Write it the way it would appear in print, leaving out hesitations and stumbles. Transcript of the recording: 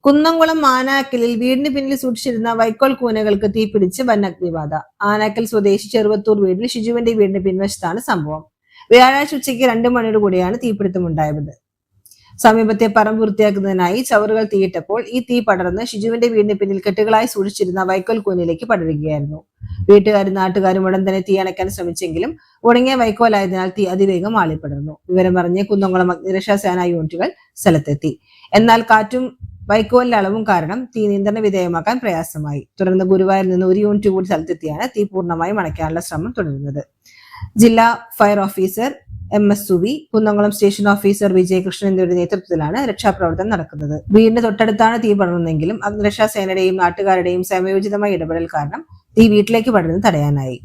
കുന്നംകുളം ആനാക്കലിൽ വീടിന് പിന്നിൽ സൂക്ഷിച്ചിരുന്ന വൈക്കോൽ കൂനകൾക്ക് തീപിടിച്ച് വൻ അഗ്നിബാധ. ആനാക്കൽ സ്വദേശി ചെറുവത്തൂർ വീട്ടിൽ ഷിജുവിന്റെ വീടിന് പിൻവശത്താണ് സംഭവം. വ്യാഴാഴ്ച ഉച്ചയ്ക്ക് 2 മണിയോട് കൂടിയാണ് തീപിടുത്തമുണ്ടായത്. സമീപത്തെ പറമ്പ് വൃത്തിയാക്കുന്നതിനായി ചവറുകൾ തീയിട്ടപ്പോൾ ഈ തീ പടർന്ന് ഷിജുവിന്റെ വീടിന് പിന്നിൽ കെട്ടുകളായി സൂക്ഷിച്ചിരുന്ന വൈക്കോൽ കൂനിലേക്ക് പടരുകയായിരുന്നു. വീട്ടുകാരും നാട്ടുകാരും ഉടൻ തന്നെ തീ അണയ്ക്കാൻ ശ്രമിച്ചെങ്കിലും ഉണങ്ങിയ വൈക്കോലായതിനാൽ തീ അതിവേഗം ആളിപ്പടർന്നു. വിവരമറിഞ്ഞ് കുന്നംകുളം അഗ്നിരക്ഷാ സേനാ യൂണിറ്റുകൾ സ്ഥലത്തെത്തി. എന്നാൽ കാറ്റും വൈക്കോലിന്റെ അളവും കാരണം തീ നിയന്ത്രണ വിധേയമാക്കാൻ പ്രയാസമായി. തുടർന്ന് ഗുരുവായൂരിൽ നിന്ന് 1 യൂണിറ്റ് കൂടി സ്ഥലത്തെത്തിയാണ് തീ പൂർണ്ണമായും അണയ്ക്കാനുള്ള ശ്രമം തുടരുന്നത്. ജില്ലാ fire officer MS Suvi, Kunnamkulam station officer Vijayakrishnan എന്നിവരുടെ നേതൃത്വത്തിലാണ് രക്ഷാപ്രവർത്തനം നടക്കുന്നത്. വീടിന് തൊട്ടടുത്താണ് തീ പടർന്നതെങ്കിലും അഗ്നിരക്ഷാ സേനയുടെയും നാട്ടുകാരുടെയും സമയോചിതമായ ഇടപെടൽ കാരണം തീ വീട്ടിലേക്ക് പടരുന്നത് തടയാനായി.